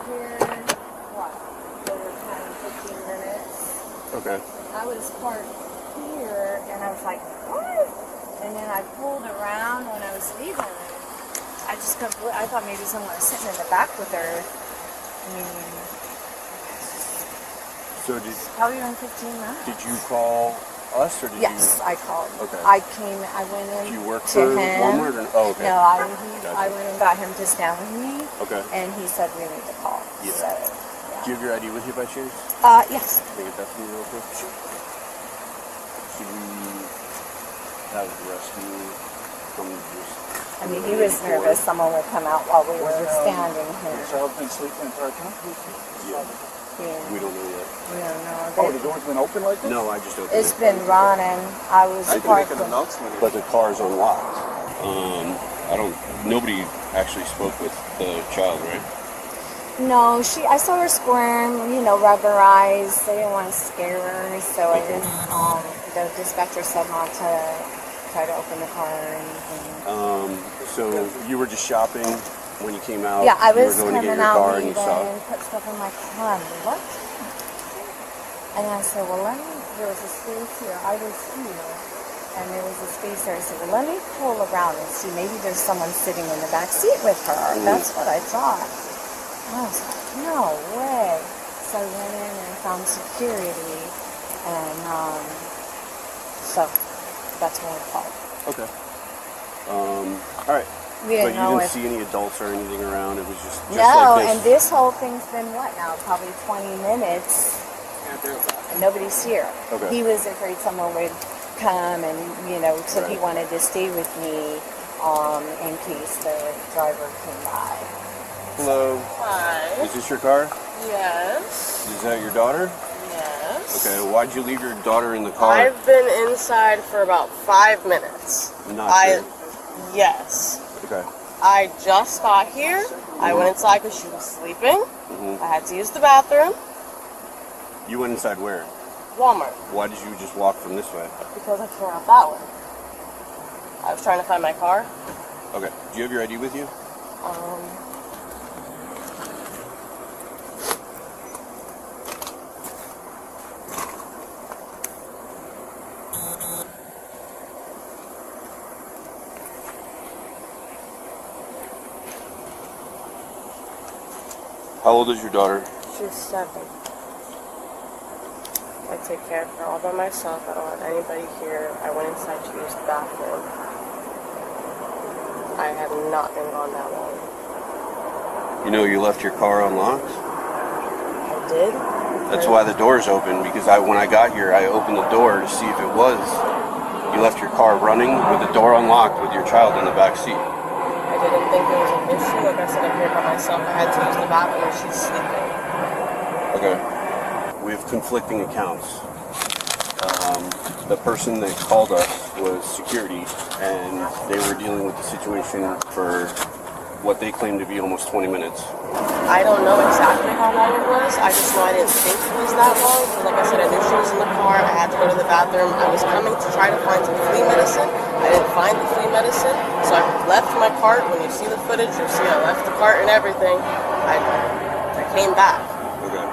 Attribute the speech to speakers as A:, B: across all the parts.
A: here, what, over 10, 15 minutes.
B: Okay.
A: I was parked here, and I was like, what? And then I pulled around when I was leaving. I just couldn't believe, I thought maybe someone was sitting in the back with her. I mean,
B: So
A: probably around 15 minutes.
B: did you call us or did you?
A: Yes, I called.
B: Okay.
A: I went in.
B: Do you work
A: to
B: for
A: him.
B: Walmart? Or, oh, okay.
A: No,
B: Gotcha.
A: I went and got him to stand with me.
B: Okay.
A: And he said we need to call.
B: Yeah.
A: So,
B: Do you have your ID with you by chance?
A: yes.
B: Can I get that from you real quick? Sure. Should we have the rescue come just...
A: I mean, he was nervous someone would come out while we were standing here.
C: The child been sleeping the entire time?
B: Yeah.
A: Yeah.
B: We don't know yet.
A: We don't know.
C: Oh, the door's been open like this?
B: No, I just opened
A: It's
B: it.
A: been running. I was
C: I can make
A: parked.
C: an announcement.
B: But the car's unlocked. Nobody actually spoke with the child, right?
A: No, I saw her squirm, rub her eyes. They didn't want to scare her, so I just, the dispatcher said not to try to open the car or anything.
B: So you were just shopping when you came out?
A: Yeah, I
B: You
A: was
B: were going to
A: coming
B: get your
A: out
B: car and you
A: leaving
B: saw...
A: and put stuff in my car. What? And I said, well, there was a space here. I was here. And there was a space there. I said, well, let me pull around and see. Maybe there's someone sitting in the back seat with her. That's what I thought. And I was like, no way. So I went in and found security. And so that's when we called.
B: Okay. All right.
A: We
B: But
A: didn't
B: you
A: know
B: didn't
A: if...
B: see any adults or anything around? It was just
A: No,
B: like this?
A: and this whole thing's been what now? Probably 20 minutes. And nobody's here.
B: Okay.
A: He was afraid someone would come and, so he wanted to stay with me in case the driver came by.
B: Hello.
D: Hi.
B: Is this your car?
D: Yes.
B: Is that your daughter?
D: Yes.
B: Okay. Why'd you leave your daughter in the car?
D: I've been inside for about 5 minutes.
B: Not sure.
D: Yes.
B: Okay.
D: I just got here. I went inside because she was sleeping.
B: Mm-hmm.
D: I had to use the bathroom.
B: You went inside where?
D: Walmart.
B: Why did you just walk from this way?
D: Because I came out that way. I was trying to find my car.
B: Okay. Do you have your ID with you? How old is your daughter?
D: She's 7. I take care of her all by myself. I don't have anybody here. I went inside to use the bathroom. I have not been gone that long.
B: You know you left your car unlocked?
D: I did.
B: That's why the door's open, because when I got here, I opened the door to see if it was. You left your car running with the door unlocked with your child in the back seat.
D: I didn't think there was an issue. Like I said, I'm here by myself. I had to use the bathroom and she's sleeping.
B: Okay. We have conflicting accounts. The person that called us was security, and they were dealing with the situation for what they claimed to be almost 20 minutes.
D: I don't know exactly how long it was. I just know I didn't think it was that long. Because like I said, I knew she was in the car. I had to go to the bathroom. I was coming to try to find some flea medicine. I didn't find the flea medicine. So I left my cart. When you see the footage, you'll see I left the cart and everything. I came back.
B: Okay.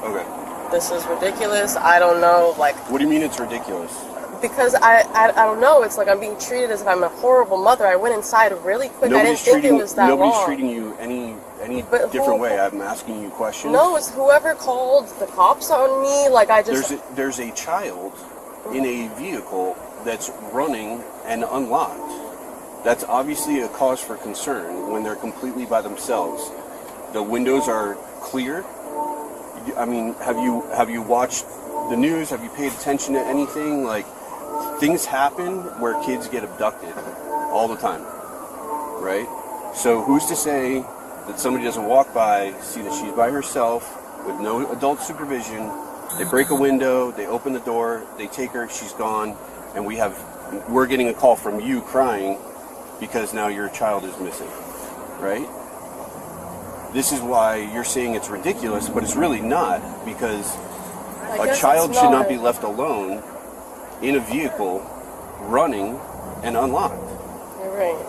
B: Okay.
D: This is ridiculous. I don't know, like...
B: What do you mean it's ridiculous?
D: Because I don't know. It's like I'm being treated as if I'm a horrible mother. I went inside really quick. I didn't think it was that long.
B: Nobody's treating you any different way. I'm asking you questions.
D: No, it's whoever called the cops on me. Like I just...
B: There's a child in a vehicle that's running and unlocked. That's obviously a cause for concern when they're completely by themselves. The windows are clear. I mean, have you watched the news? Have you paid attention to anything? Like, things happen where kids get abducted all the time, right? So who's to say that somebody doesn't walk by, see that she's by herself with no adult supervision, they break a window, they open the door, they take her, she's gone, and we're getting a call from you crying because now your child is missing, right? This is why you're saying it's ridiculous, but it's really not, because a child should not be left alone in a vehicle running and unlocked.
D: You're right.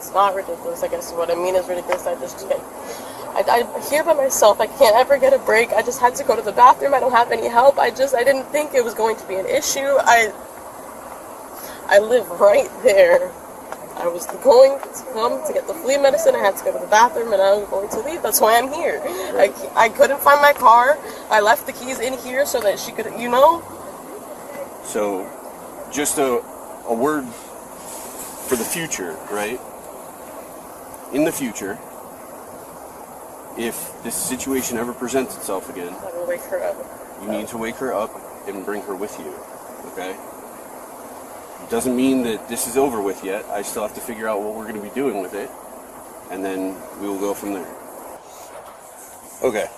D: It's not ridiculous. I guess what I mean is ridiculous. I'm here by myself. I can't ever get a break. I just had to go to the bathroom. I don't have any help. I didn't think it was going to be an issue. I live right there. I was going to come to get the flea medicine. I had to go to the bathroom, and I was going to leave. That's why I'm here. I couldn't find my car. I left the keys in here so that she could,
B: So, just a word for the future, right? In the future, if this situation ever presents itself again,
D: I will wake her up.
B: You need to wake her up and bring her with you, okay? It doesn't mean that this is over with yet. I still have to figure out what we're going to be doing with it, and then we will go from there. Okay.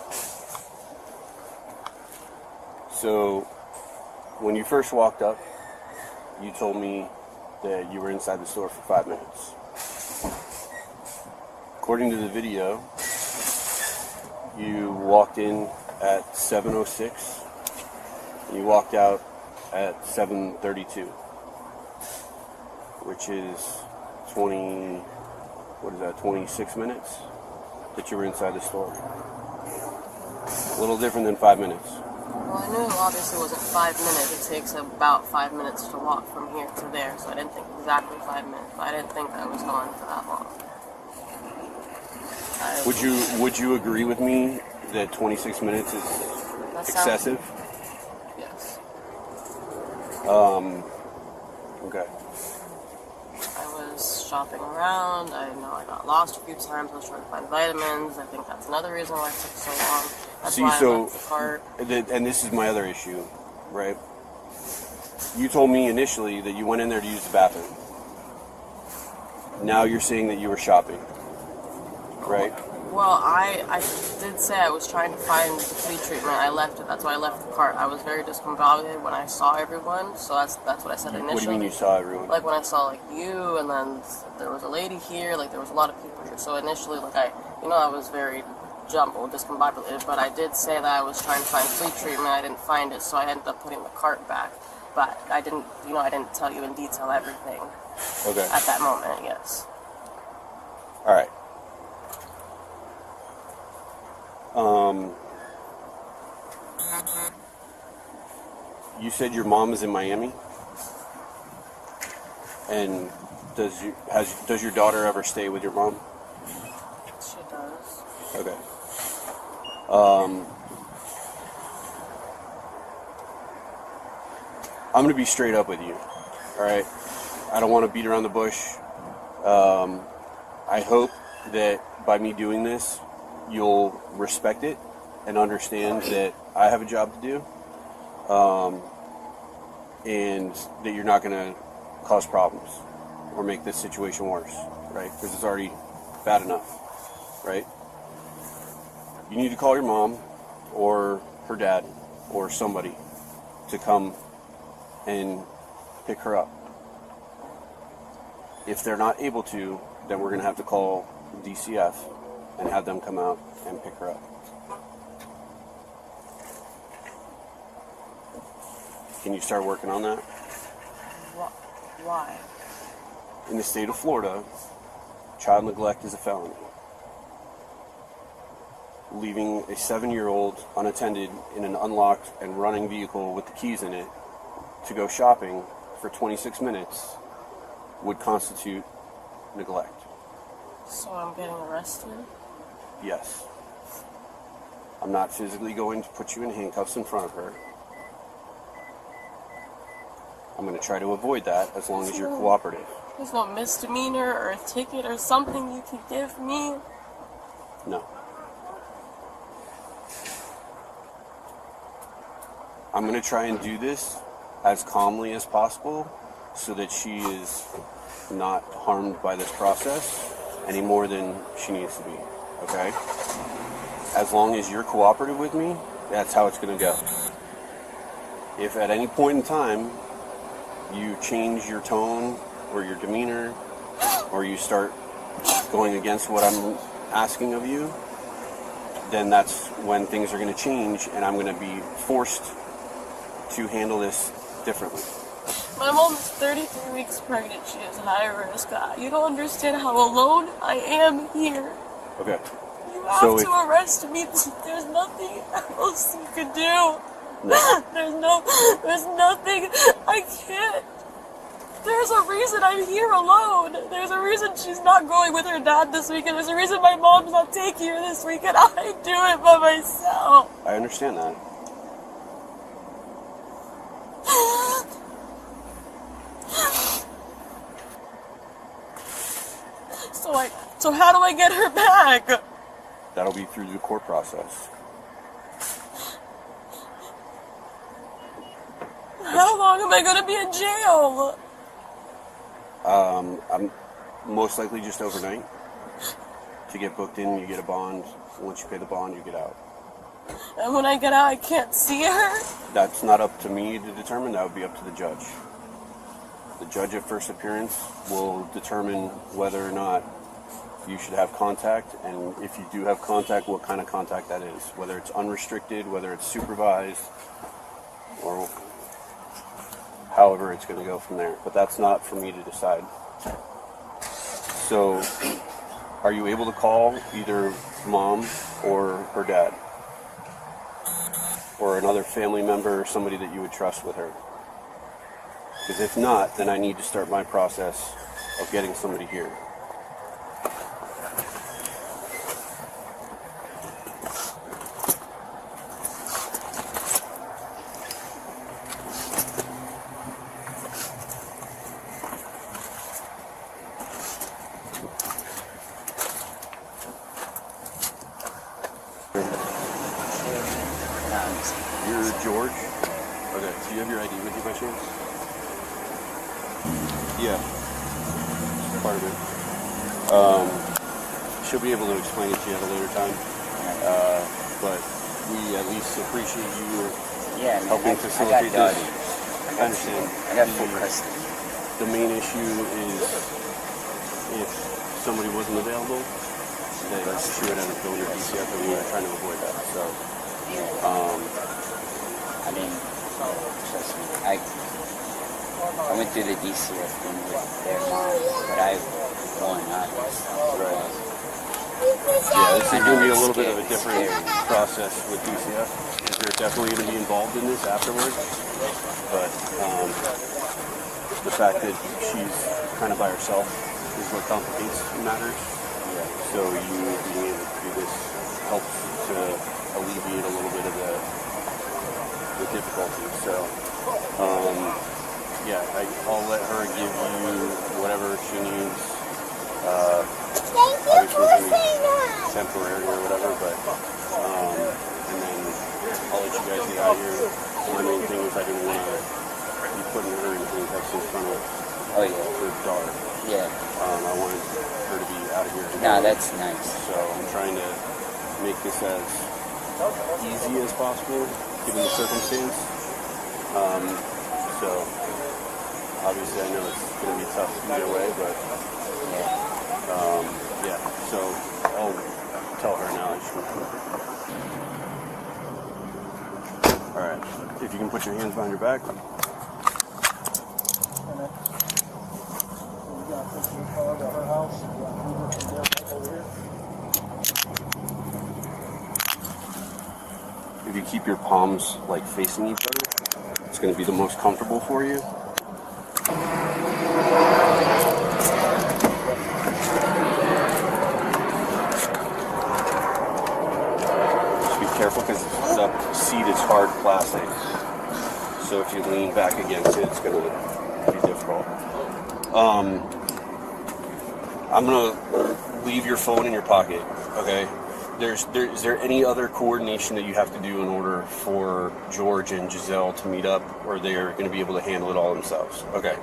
B: So, when you first walked up, you told me that you were inside the store for 5 minutes. According to the video, you walked in at 7:06. You walked out at 7:32, which is 26 minutes that you were inside the store. A little different than 5 minutes.
D: Well, I knew it obviously wasn't 5 minutes. It takes about 5 minutes to walk from here to there, so I didn't think exactly 5 minutes. But I didn't think I was gone for that long.
B: Would you agree with me that 26 minutes is excessive?
D: Yes.
B: Okay.
D: I was shopping around. I know I got lost a few times. I was trying to find vitamins. I think that's another reason why it took so long. That's why I left the cart.
B: And this is my other issue, right? You told me initially that you went in there to use the bathroom. Now you're saying that you were shopping, right?
D: Well, I did say I was trying to find the flea treatment. I left it. That's why I left the cart. I was very discombobulated when I saw everyone. So that's what I said initially.
B: What do you mean you saw everyone?
D: Like when I saw you, and then there was a lady here. Like there was a lot of people here. So initially, I was very jumbled, discombobulated. But I did say that I was trying to find flea treatment. I didn't find it, so I ended up putting the cart back. But I didn't tell you in detail everything.
B: Okay.
D: At that moment, yes.
B: All right. You said your mom is in Miami, and does your daughter ever stay with your mom?
D: She does.
B: Okay. I'm gonna be straight up with you. All right. I don't want to beat around the bush. I hope that by me doing this, you'll respect it and understand that I have a job to do, and that you're not going to cause problems or make this situation worse, right? Because it's already bad enough, right? You need to call your mom or her dad or somebody to come and pick her up. If they're not able to, then we're going to have to call DCF and have them come out and pick her up. Can you start working on that?
D: Why?
B: In the state of Florida, child neglect is a felony. Leaving a 7-year-old unattended in an unlocked and running vehicle with the keys in it to go shopping for 26 minutes would constitute neglect.
D: So I'm getting arrested?
B: Yes. I'm not physically going to put you in handcuffs in front of her. I'm going to try to avoid that as long as you're cooperative.
D: There's no misdemeanor or a ticket or something you can give me?
B: No. I'm going to try and do this as calmly as possible so that she is not harmed by this process any more than she needs to be, okay? As long as you're cooperative with me, that's how it's going to go. If at any point in time you change your tone or your demeanor, or you start going against what I'm asking of you, then that's when things are going to change and I'm going to be forced to handle this differently.
D: My mom is 33 weeks pregnant. She is high risk. You don't understand how alone I am here.
B: Okay.
D: You have to arrest me. There's nothing else you can do. No. There's nothing. I can't. There's a reason I'm here alone. There's a reason she's not going with her dad this weekend. There's a reason my mom's not taking her this weekend. I do it by myself.
B: I understand that.
D: So how do I get her back?
B: That'll be through the court process.
D: How long am I going to be in jail?
B: I'm most likely just overnight. To get booked in, you get a bond. Once you pay the bond, you get out.
D: And when I get out, I can't see her?
B: That's not up to me to determine. That would be up to the judge. The judge at first appearance will determine whether or not you should have contact, and if you do have contact, what kind of contact that is. Whether it's unrestricted, whether it's supervised, or however it's going to go from there. But that's not for me to decide. So, are you able to call either mom or her dad? Or another family member or somebody that you would trust with her? Because if not, then I need to start my process of getting somebody here. You're George? Okay, do you have your ID with you by chance? Yeah. Part of it. She'll be able to explain it to you at a later time. But we at least appreciate you helping facilitate this. I understand.
E: I got full custody.
B: The main issue is if somebody wasn't available, then she would end up going to DCF, and we were trying to avoid that. So,
E: I mean, trust me, I went through the DCF thing with their mom, but I won, obviously.
B: Right. Yeah, this is going to be a little bit of a different process with DCF. They're definitely going to be involved in this afterwards, but the fact that she's kind of by herself is what complicates matters. So you being able to do this helps to alleviate a little bit of the difficulty. So, I'll let her give you whatever she needs. Obviously temporary or whatever, but and then I'll let you guys get out of here. My main thing is I didn't want to be putting her in handcuffs in front of her daughter.
E: Yeah.
B: I wanted her to be out of here.
E: No, that's nice.
B: So I'm trying to make this as easy as possible, given the circumstance. So obviously I know it's going to be tough either way, but so I'll tell her now. Alright, if you can put your hands behind your back. If you keep your palms like facing each other, it's going to be the most comfortable for you. Just be careful because the seat is hard plastic. So if you lean back against it, it's going to be difficult. I'm going to leave your phone in your pocket, okay? Is there any other coordination that you have to do in order for George and Giselle to meet up, or they're going to be able to handle it all themselves? Okay.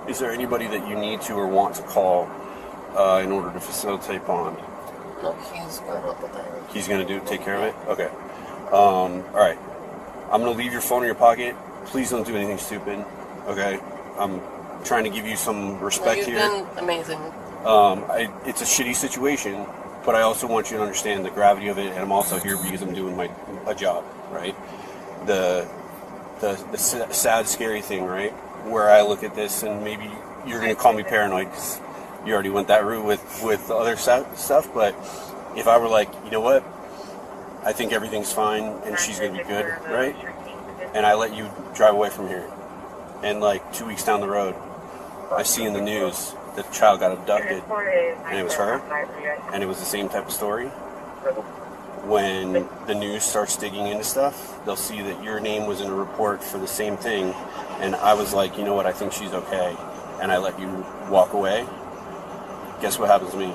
B: Is there anybody that you need to or want to call in order to facilitate bond?
D: No, he's going to help with that.
B: He's going to take care of it? Okay. All right. I'm going to leave your phone in your pocket. Please don't do anything stupid, okay? I'm trying to give you some respect here.
D: You've been amazing.
B: It's a shitty situation, but I also want you to understand the gravity of it, and I'm also here because I'm doing a job, right? The the sad, scary thing, right? Where I look at this, and maybe you're going to call me paranoid because you already went that route with the other stuff. But if I were like, you know what, I think everything's fine and she's going to be good, right? And I let you drive away from here, and like 2 weeks down the road, I see in the news that the child got abducted, and it was her, and it was the same type of story. When the news starts digging into stuff, they'll see that your name was in a report for the same thing, and I was like, you know what, I think she's okay, and I let you walk away. Guess what happens to me?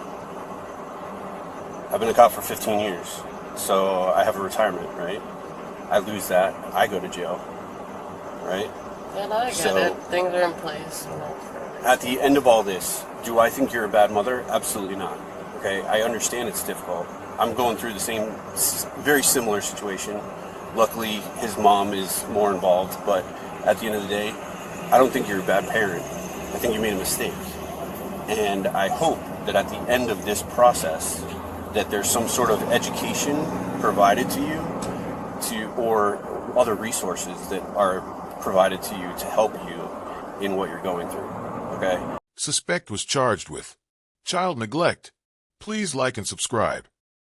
B: I've been a cop for 15 years, so I have a retirement, right? I lose that, I go to jail, right?
D: And I get it. Things are in place.
B: At the end of all this, do I think you're a bad mother? Absolutely not. Okay, I understand it's difficult. I'm going through the same, very similar situation. Luckily, his mom is more involved, but at the end of the day, I don't think you're a bad parent. I think you made a mistake. And I hope that at the end of this process, that there's some sort of education provided to you, or other resources that are provided to you to help you in what you're going through. Okay?
F: Suspect was charged with child neglect. Please like and subscribe.